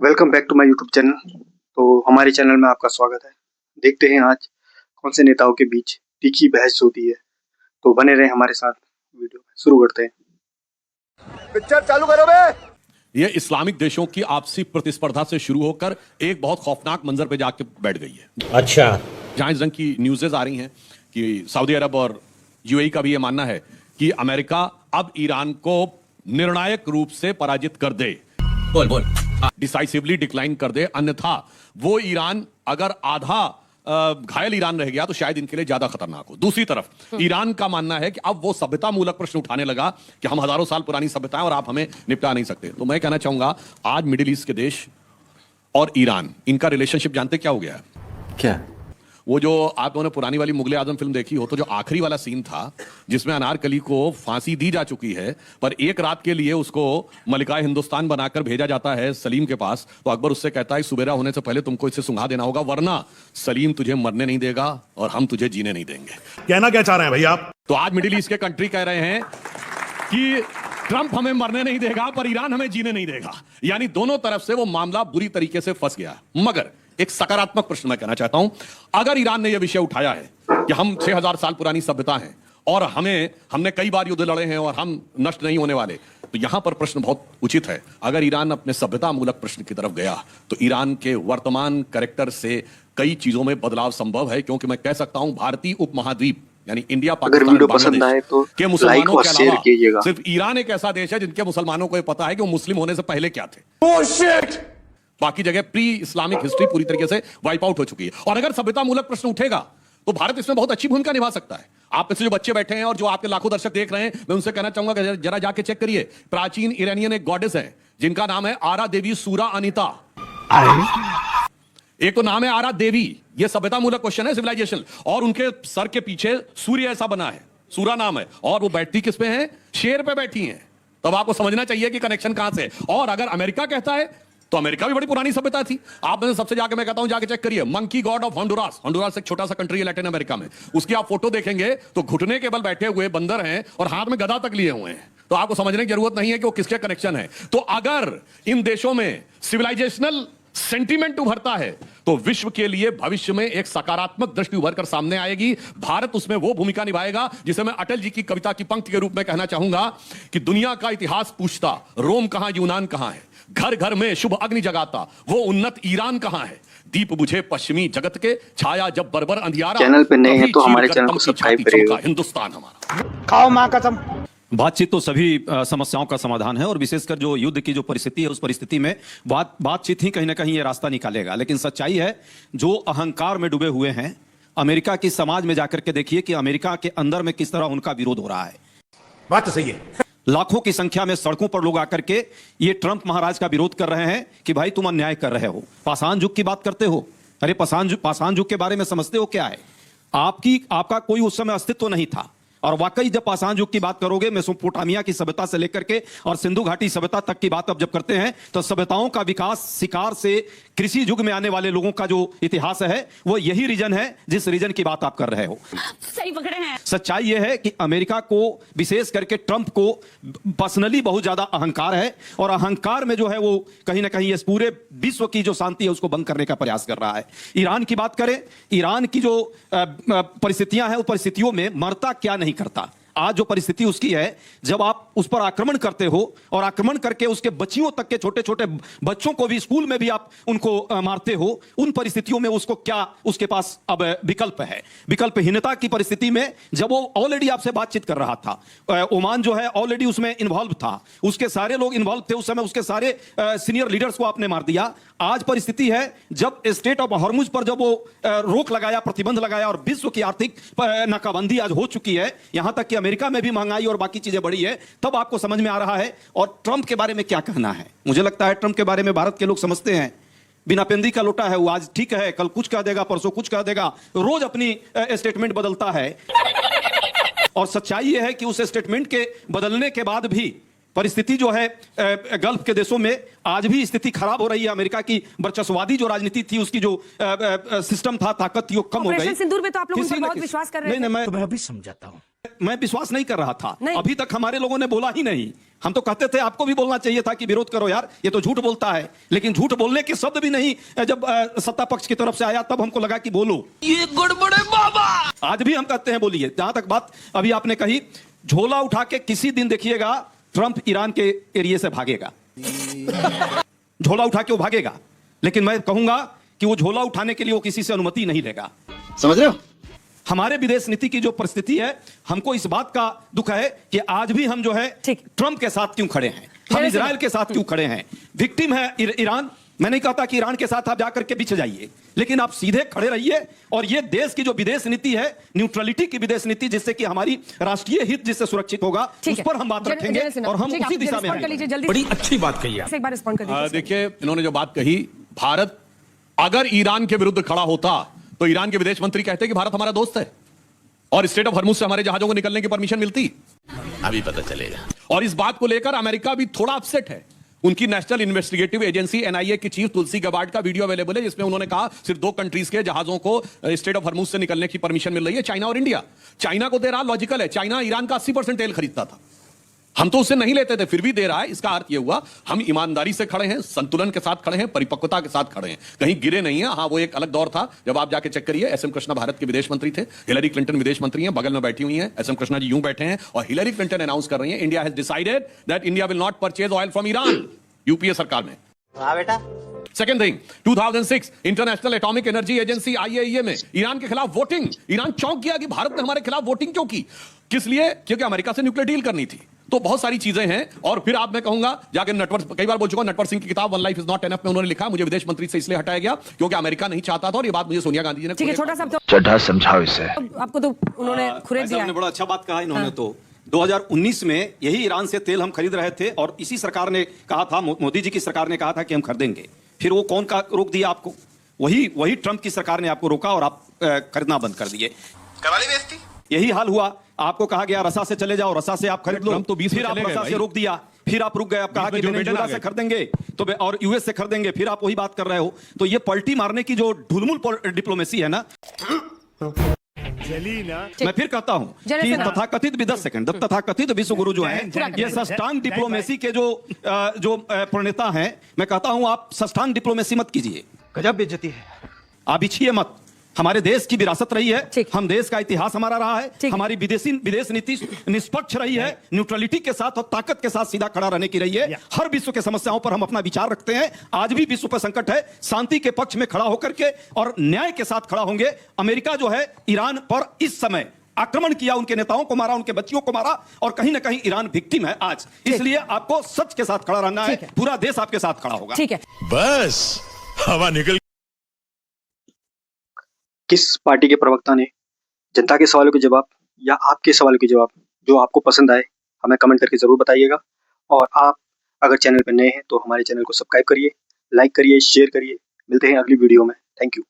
Welcome back to my YouTube channel. तो हमारे channel में आपका स्वागत है। देखते हैं आज कौन से नेताओं के बीच तीखी बहस होती है। तो बने रहें हमारे साथ। वीडियो शुरू करते हैं। पिक्चर चालू करो बे। ये इस्लामिक देशों की आपसी प्रतिस्पर्धा से शुरू होकर एक बहुत खौफनाक मंजर पे जाके बैठ गई है। अच्छा, जहां इस रंग की न्यूज़ेस आ रही हैं कि सऊदी अरब और यूएई का भी ये मानना है कि अमेरिका अब ईरान को निर्णायक रूप से पराजित कर दे, बोल डिसाइसिवली डिक्लाइन कर दे, अन्यथा वो ईरान अगर आधा घायल ईरान रह गया तो शायद इनके लिए ज्यादा खतरनाक हो। दूसरी तरफ ईरान का मानना है कि अब वो सभ्यता मूलक प्रश्न उठाने लगा कि हम हजारों साल पुरानी सभ्यता है और आप हमें निपटा नहीं सकते। तो मैं कहना चाहूंगा आज मिडिल ईस्ट के देश और ईरान, इनका रिलेशनशिप जानते क्या हो गया है? क्या? वो जो आप लोगों ने पुरानी वाली मुगले आजम फिल्म देखी हो तो जो आखिरी वाला सीन था जिसमें अनारकली को फांसी दी जा चुकी है, पर एक रात के लिए उसको मलिका हिंदुस्तान बनाकर भेजा जाता है सलीम के पास, तो अकबर उससे कहता है सुबेरा होने से पहले तुमको इसे सुंघा देना होगा, वरना सलीम तुझे मरने नहीं देगा और हम तुझे जीने नहीं देंगे। कहना क्या चाह रहे हैं भैया आप? तो आज मिडिल ईस्ट के कंट्री कह रहे हैं कि ट्रंप हमें मरने नहीं देगा पर ईरान हमें जीने नहीं देगा। यानी दोनों तरफ से वो मामला बुरी तरीके से फंस गया। मगर एक सकारात्मक प्रश्न मैं कहना चाहता हूं, अगर ईरान ने यह विषय उठाया है कि हम 6000 साल पुरानी सभ्यता हैं और हमने कई बार युद्ध लड़े हैं और हम नष्ट नहीं होने वाले, तो यहां पर प्रश्न बहुत उचित है। अगर ईरान अपने सभ्यता मूलक प्रश्न की तरफ गया तो ईरान के वर्तमान कैरेक्टर से कई चीजों में बदलाव संभव है, क्योंकि मैं कह सकता हूं भारतीय उपमहाद्वीप यानी इंडिया, अगर वीडियो पसंद आए तो के लाइक मुसलमानों और के शेयर अलावा कीजिएगा। सिर्फ ईरान एक ऐसा देश है जिनके मुसलमानों को यह पता है कि वो मुस्लिम होने से पहले क्या थे। बाकी जगह प्री इस्लामिक हिस्ट्री पूरी तरीके से वाइप आउट हो चुकी है। और अगर सभ्यता मूलक प्रश्न उठेगा तो भारत इसमें बहुत अच्छी भूमिका निभा सकता है। आप में से जो बच्चे बैठे हैं और जो आपके लाखों दर्शक देख रहे हैं, मैं उनसे कहना चाहूंगा कि जरा जाके चेक करिए। प्राचीन ईरानियन एक गॉडेस है जिनका नाम है आरा देवी सूरा अनिता। एक तो नाम है आरा देवी, यह सभ्यता मूलक क्वेश्चन है, सिविलाइजेशन, और उनके सर के पीछे सूर्य ऐसा बना है, सूरा नाम है, और वो बैठती किस पे है? शेर पे बैठी हैं। तब आपको समझना चाहिए कि कनेक्शन कहां से। और अगर अमेरिका कहता है तो अमेरिका भी बड़ी पुरानी सभ्यता थी। आप में सबसे जाके मैं कहता हूं जाके चेक करिए, monkey God of Honduras. Honduras एक छोटा सा कंट्री है लैटिन अमेरिका में, उसकी आप फोटो देखेंगे तो घुटने के बल बैठे हुए बंदर हैं और हाथ में गदा तक लिए हुए हैं। तो आपको समझने की जरूरत नहीं है कि वो किसके कनेक्शन है। तो अगर इन देशों में सिविलाइजेशनल सेंटीमेंट उभरता है तो विश्व के लिए भविष्य में एक सकारात्मक दृष्टि उभर कर सामने आएगी। भारत उसमें वो भूमिका निभाएगा जिसे मैं अटल जी की कविता की पंक्ति के रूप में कहना चाहूंगा कि दुनिया का इतिहास पूछता रोम कहां यूनान कहां है, घर घर में शुभ अग्नि जगाता वो उन्नत ईरान कहां है, दीप बुझे पश्चिमी जगत के छाया जब बर्बर अंधियारा। चैनल पे नए हैं तो हमारे चैनल को सब्सक्राइब करिएगा। हिंदुस्तान हमारा। खाओ मां कसम। बातचीत तो सभी समस्याओं का समाधान है, और विशेषकर जो युद्ध की जो परिस्थिति है उस परिस्थिति में बातचीत ही कहीं ना कहीं ये रास्ता निकालेगा। लेकिन सच्चाई है, जो अहंकार में डूबे हुए हैं, अमेरिका की समाज में जाकर के देखिए कि अमेरिका के अंदर में किस तरह उनका विरोध हो रहा है। बात तो सही है। लाखों की संख्या में सड़कों पर लोग आकर के ये ट्रंप महाराज का विरोध कर रहे हैं कि भाई तुम अन्याय कर रहे हो। पाषाण युग की बात करते हो, अरे पाषाण युग के बारे में समझते हो क्या है? आपका कोई उस समय अस्तित्व नहीं था। और वाकई जब पाषाण युग की बात करोगे, मेसोपोटामिया की सभ्यता से लेकर के और सिंधु घाटी सभ्यता तक की बात अब जब करते हैं तो सभ्यताओं का विकास शिकार से कृषि युग में आने वाले लोगों का जो इतिहास है वो यही रीजन है जिस रीजन की बात आप कर रहे हो। सही पकड़े हैं। सच्चाई यह है कि अमेरिका को, विशेष करके ट्रंप को पर्सनली बहुत ज्यादा अहंकार है, और अहंकार में जो है वो कहीं ना कहीं इस पूरे विश्व की जो शांति है उसको भंग करने का प्रयास कर रहा है। ईरान की बात करें, ईरान की जो परिस्थितियां हैं उस परिस्थितियों में मरता क्या नहीं करता। आज जो परिस्थिति उसकी है, जब आप उस पर आक्रमण करते हो और आक्रमण करके उसके बच्चियों तक के छोटे छोटे बच्चों को भी स्कूल में भी आप उनको मारते हो, उन परिस्थितियों में उसको क्या उसके पास अब विकल्प है? विकल्पहीनता की परिस्थिति में जब वो ऑलरेडी आपसे बातचीत कर रहा था, ओमान जो है ऑलरेडी उसमें इन्वॉल्व था, उसके सारे लोग इन्वॉल्व थे उस समय, उसके सारे सीनियर लीडर्स को आपने मार दिया। आज परिस्थिति है जब स्टेट ऑफ हॉर्मुज पर जब वो रोक लगाया, प्रतिबंध लगाया और विश्व की आर्थिक नाकाबंदी आज हो चुकी है, यहां तक कि अमेरिका में भी महंगाई और बाकी चीजें बढ़ी है, तब आपको समझ में आ रहा है। और ट्रंप के बारे में क्या कहना है? मुझे लगता है ट्रंप के बारे में भारत के लोग समझते हैं, बिना पेंदी का लोटा है वो। आज ठीक है, कल कुछ कह देगा, परसों कुछ कह देगा, रोज अपनी स्टेटमेंट बदलता है। और सच्चाई यह है कि उस स्टेटमेंट के बदलने के बाद भी परिस्थिति जो है गल्फ के देशों में आज भी स्थिति खराब हो रही है। अमेरिका की वर्चस्ववादी जो राजनीति थी, उसकी जो सिस्टम था, ताकत थी, वो कम हो गई। ऑपरेशन सिंदूर पे तो आप लोग उन पर बहुत विश्वास कर रहे हैं। नहीं, मैं अभी समझाता हूं। मैं विश्वास नहीं कर रहा था, अभी तक हमारे लोगों ने बोला ही नहीं। हम तो कहते थे आपको भी बोलना चाहिए था कि विरोध करो यार, ये तो झूठ बोलता है, लेकिन झूठ बोलने के शब्द भी नहीं जब सत्ता पक्ष की तरफ से आया तब हमको लगा कि बोलो, ये गड़बड़ है बाबा। आज भी हम कहते हैं बोलिए। जहां तक बात अभी आपने कही, झोला उठा के किसी दिन देखिएगा ट्रंप ईरान के एरिया से भागेगा। झोला उठा के वो भागेगा, लेकिन मैं कहूंगा कि वो झोला उठाने के लिए वो किसी से अनुमति नहीं लेगा। समझ रहे हो? हमारे विदेश नीति की जो परिस्थिति है, हमको इस बात का दुख है कि आज भी हम जो है ट्रंप के साथ क्यों खड़े हैं, हम इजराइल के साथ क्यों खड़े हैं। विक्टिम है ईरान। मैं नहीं कहता कि ईरान के साथ आप जाकर के बिछ जाइए, लेकिन आप सीधे खड़े रहिए और ये देश की जो विदेश नीति है, न्यूट्रलिटी की विदेश नीति, जिससे कि हमारी राष्ट्रीय हित जिससे सुरक्षित होगा, उस पर हम बात रखेंगे और हम उसी दिशा में आएंगे। बड़ी अच्छी बात कही एक बार रिस्पॉन्ड कर दीजिए। देखिए, इन्होंने जो बात कही, भारत अगर ईरान के विरुद्ध खड़ा होता तो ईरान के विदेश मंत्री कहते कि भारत हमारा दोस्त है और स्ट्रेट ऑफ हॉर्मुज से हमारे जहाजों को निकलने की परमिशन मिलती। अभी पता चलेगा। और इस बात को लेकर अमेरिका भी थोड़ा अपसेट है। उनकी नेशनल इन्वेस्टिगेटिव एजेंसी एनआईए की चीफ तुलसी गबार्ड का वीडियो अवेलेबल है, जिसमें उन्होंने कहा सिर्फ 2 कंट्रीज के जहाजों को स्ट्रेट ऑफ हॉर्मुज से निकलने की परमिशन मिल रही है, चाइना और इंडिया। चाइना को दे रहा, लॉजिकल है, चाइना ईरान का 80% तेल खरीदता था, हम तो उससे नहीं लेते थे, फिर भी दे रहा है। इसका अर्थ यह हुआ हम ईमानदारी से खड़े हैं, संतुलन के साथ खड़े हैं, परिपक्वता के साथ खड़े हैं, कहीं गिरे नहीं है। हाँ, वो एक अलग दौर था जब आप जाके चेक करिए, एसएम कृष्णा भारत के विदेश मंत्री थे, हिलरी क्लिंटन विदेश मंत्री हैं, बगल में बैठी हुई हैं, एसएम कृष्णा जी यूं बैठे हैं और हिलरी क्लिंटन अनाउंस कर रही हैं, India has decided that India will not purchase oil from Iran. UPA सरकार में। हाँ बेटा। Second thing, 2006 international atomic energy agency IAEA में ईरान के खिलाफ वोटिंग। ईरान चौंक गया कि भारत ने हमारे खिलाफ वोटिंग क्यों की। किस लिए? क्योंकि अमेरिका से न्यूक्लियर डील करनी थी। तो बहुत सारी चीजें हैं। और फिर आप, मैं कहूंगा, जाकर नटवर, कई बार बोल चुका, नटवर सिंह की किताब one life is not enough में उन्होंने लिखा, मुझे विदेश मंत्री से इसलिए हटाया गया क्योंकि अमेरिका नहीं चाहता था, और ये बात मुझे सोनिया गांधी जी ने। ठीक है, छोटा सा चड्ढा समझाओ इसे। आपको तो उन्होंने खुरेद दिया है। बड़ा अच्छा बात कहा इन्होंने। तो 2019 में यही ईरान से तेल हम खरीद रहे थे और इसी सरकार ने कहा था, मोदी जी की सरकार ने कहा था कि हम खरीदेंगे। फिर वो कौन का रोक दिया आपको? वही ट्रंप की सरकार ने आपको रोका और आप खरीदना बंद कर दिए। कवाली बेइज्जती। यही हाल हुआ। आपको कहा गया रसा से चले जाओ, रसा से आप खरीद लो, तो 20 फिर आप रसा से रोक दिया, फिर आप रुक गए, आप कहा कि वेनेजुएला से खरीदेंगे तो और यूएस से खरीदेंगे, फिर आप वही बात कर रहे हो। तो ये पलटी मारने की जो ढुलमुल डिप्लोमेसी है ना, मैं फिर कहता हूं कि तथाकथित भी 10 सेकंड तथाकथित विश्व गुरु जो हैं, ये सस्टांग डिप्लोमेसी के जो प्रणेता हैं, मैं कहता हूं आप सस्टांग डिप्लोमेसी मत कीजिए। गजब बेइज्जती है। आप बिछिए मत। हमारे देश की विरासत रही है, हम देश का इतिहास हमारा रहा है, हमारी विदेश नीति निष्पक्ष रही है, न्यूट्रलिटी के साथ और ताकत के साथ सीधा खड़ा रहने की रही है। हर विश्व के समस्याओं पर हम अपना विचार रखते हैं। आज भी विश्व पर संकट है, शांति के पक्ष में खड़ा होकर के और न्याय के साथ खड़ा होंगे। अमेरिका जो है ईरान पर इस समय आक्रमण किया, उनके नेताओं को मारा, उनके बच्चियों को मारा, और कहीं ना कहीं ईरान विक्टिम है आज। इसलिए आपको सच के साथ खड़ा रहना है, पूरा देश आपके साथ खड़ा होगा। ठीक है, बस हवा निकल। किस पार्टी के प्रवक्ता ने जनता के सवालों के जवाब या आपके सवालों के जवाब जो आपको पसंद आए, हमें कमेंट करके जरूर बताइएगा। और आप अगर चैनल पर नए हैं तो हमारे चैनल को सब्सक्राइब करिए, लाइक करिए, शेयर करिए। मिलते हैं अगली वीडियो में। Thank you.